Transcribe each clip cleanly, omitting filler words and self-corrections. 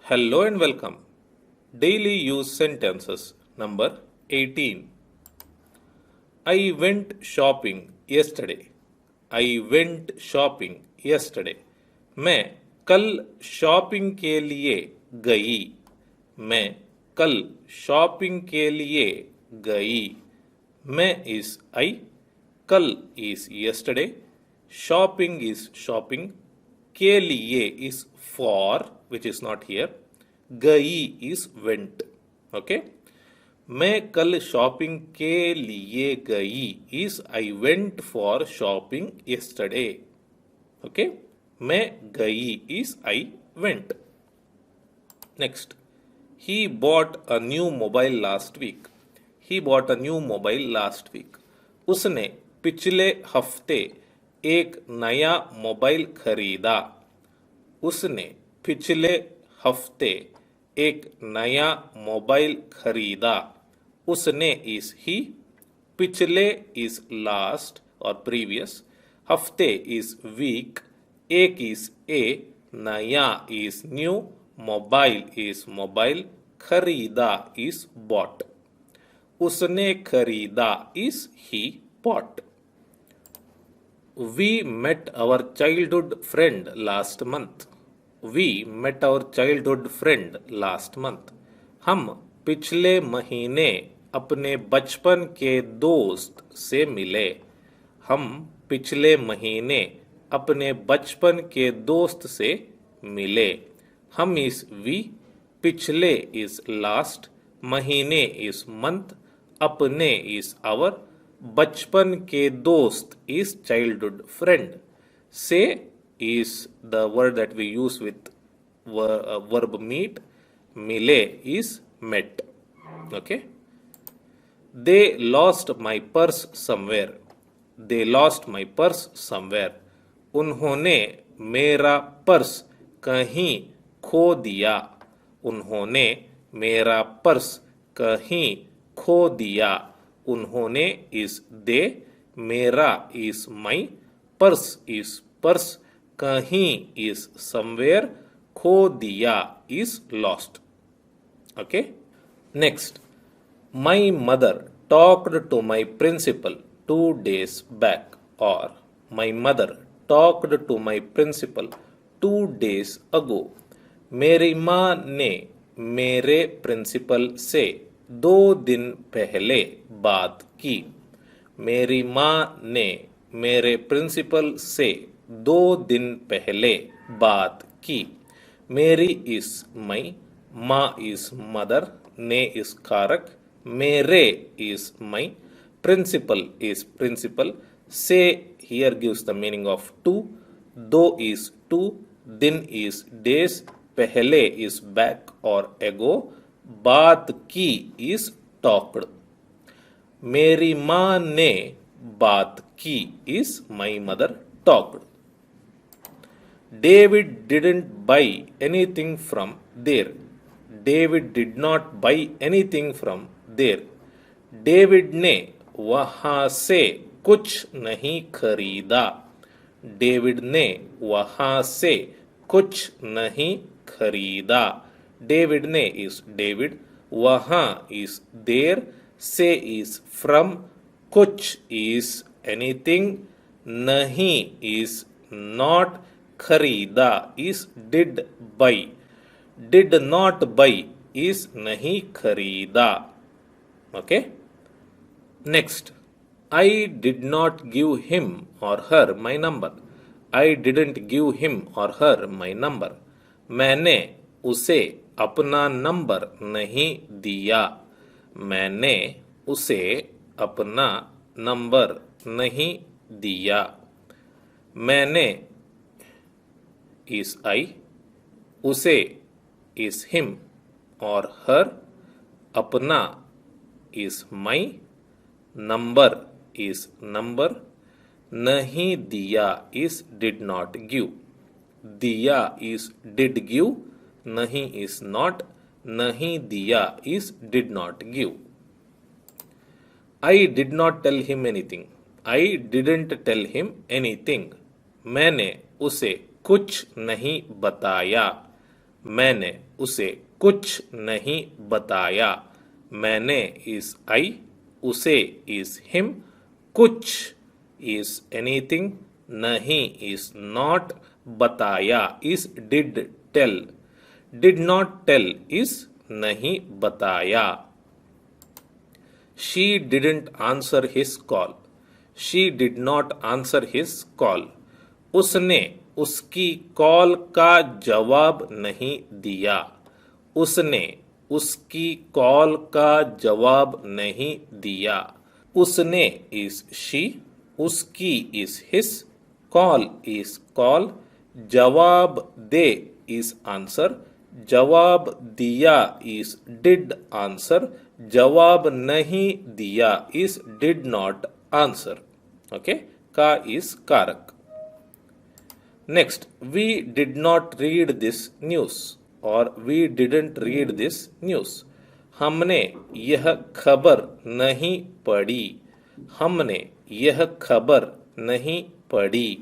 Hello and welcome. Daily use sentences number 18. I went shopping yesterday. I went shopping yesterday. मैं कल shopping के लिए गई. मैं कल शॉपिंग के लिए गई. मैं is I. कल is yesterday. Shopping is shopping. के लिए is for, which is not here. गई is went. Okay. मैं कल शॉपिंग के लिए गई is I went for shopping yesterday. Okay. मैं गई is I went. Next. He bought a new mobile last week. He bought a new mobile last week. उसने पिछले हफ्ते एक नया मोबाइल खरीदा. उसने पिछले हफ्ते एक नया मोबाइल खरीदा. उसने is he. पिछले is last or previous. हफ्ते is week. एक is a. नया is new. Mobile is mobile. खरीदा is bought. उसने खरीदा is he bought. We met our childhood friend last month. We met our childhood friend last month. हम पिछले महीने अपने बचपन के दोस्त से मिले. हम पिछले महीने अपने बचपन के दोस्त से मिले. हम is we. पिछले is last. महीने is month. अपने is our. बचपन के दोस्त is childhood friend. Say is the word that we use with verb meet. Mile is met. Okay. They lost my purse somewhere. They lost my purse somewhere. उन्होंने मेरा purse कहीं खो दिया. उन्होंने मेरा पर्स कहीं खो दिया. उन्होंने is they. मेरा is my. Purse is purse. कहीं is somewhere. खो दिया is lost. Okay. Next. My mother talked to my principal 2 days back. Or my mother talked to my principal 2 days ago. मेरी माँ ने मेरे प्रिंसिपल से 2 दिन पहले बात की. मेरी माँ ने मेरे प्रिंसिपल से 2 दिन पहले बात की. मेरी is my. माँ is mother. ने is कारक. मेरे is my. Principal is principal. Say here gives the meaning of 2. दो is 2. दिन is days. पहले is back or ago. बात की is talked. मेरी माँ ने बात की is my mother talked. David didn't buy anything from there. David did not buy anything from there. David ने वहां से कुछ नहीं खरीदा. डेविड ने वहां से कुछ नहीं खरीदा. डेविड ने is डेविड. वहां is there. से is from. कुछ is anything. नहीं is not. खरीदा is did buy. Did not buy is नहीं खरीदा. Okay. Next. I did not give him or her my number. I didn't give him or her my number. मैंने उसे अपना number नहीं दिया. मैंने उसे अपना नंबर नहीं दिया. मैंने is I. उसे is him or her. अपना is my. number is number. नहीं दिया is did not give. दिया is did give. नहीं is not. नहीं दिया is did not give. I did not tell him anything. I didn't tell him anything. मैंने उसे कुछ नहीं बताया. मैंने उसे कुछ नहीं बताया। मैंने इज आई, उसे इज हिम, कुछ इज एनीथिंग, नहीं इज नॉट, बताया is did tell, did not tell is नहीं बताया। She didn't answer his call. She did not answer his call. उसने उसकी कॉल का जवाब नहीं दिया। उसने उसकी कॉल का जवाब नहीं दिया। उसने is she, उसकी is his, call is call, जवाब दे is answer, जवाब दिया is did answer, जवाब नहीं दिया is did not answer. Okay, का is कारक. Next, we did not read this news or we didn't read this news. हमने यह खबर नहीं पढ़ी। हमने यह खबर नहीं पढ़ी।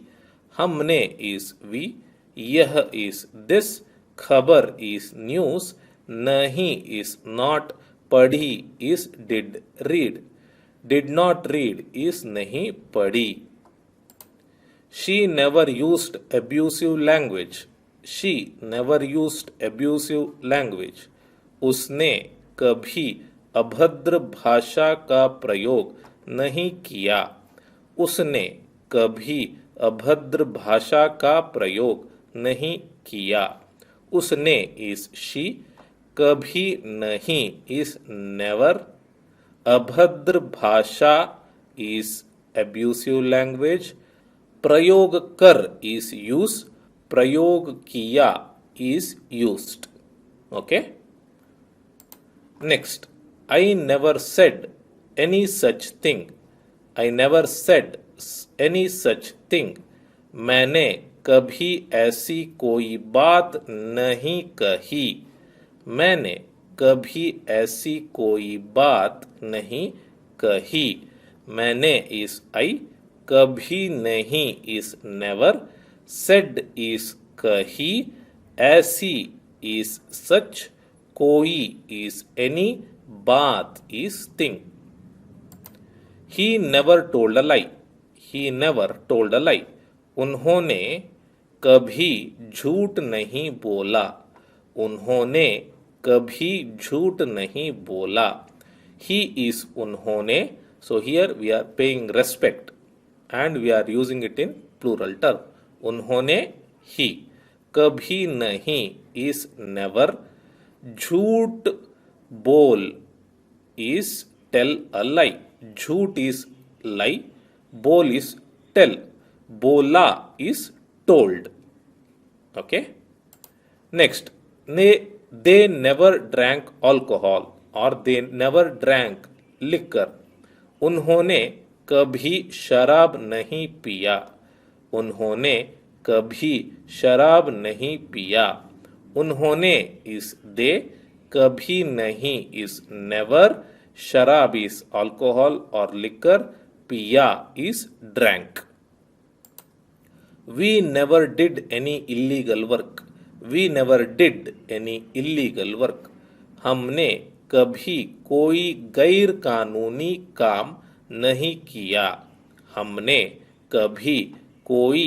हमने is we, यह is this, खबर is news, नहीं is not, पढ़ी is did read, did not read is नहीं पढ़ी। She never used abusive language. She never used abusive language. उसने कभी अभद्र भाषा का प्रयोग नहीं किया। उसने कभी अभद्र भाषा का प्रयोग नहीं किया। उसने is she, कभी नहीं is never, अभद्र भाषा is abusive language, प्रयोग कर is use, प्रयोग किया is used. Okay? Next, I never said any such thing. I never said any such thing. मैंने कभी ऐसी कोई बात नहीं कही। मैंने कभी ऐसी कोई बात नहीं कही। मैंने is I, कभी नहीं is never, said is कही, ऐसी is such, कोई is any, बात is thing. He never told a lie. He never told a lie. उन्होंने कभी झूठ नहीं बोला। उन्होंने कभी झूठ नहीं बोला। He is उन्होंने. So here we are paying respect and we are using it in plural term. उन्होंने he. कभी नहीं is never. झूठ बोल is tell a lie. झूठ is lie. बोल is tell. बोला is told. Okay. Next, they never drank alcohol or they never drank liquor. उन्होंने कभी शराब नहीं पिया। उन्होंने कभी शराब नहीं पिया। उन्होंने is they, कभी नहीं is never, शराब is alcohol or liquor, पिया is drank. We never did any illegal work. We never did any illegal work. हमने कभी कोई गैर कानूनी काम नहीं किया। हमने कभी कोई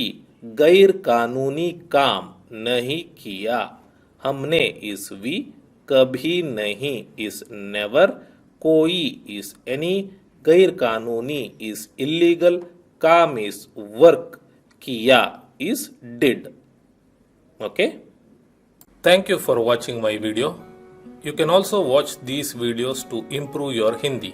गैर कानूनी काम नहीं किया। हमने is we, कभी नहीं is never, कोई is any, गैर कानूनी is illegal, काम is work, किया is did. Okay? Thank you for watching my video. You can also watch these videos to improve your Hindi.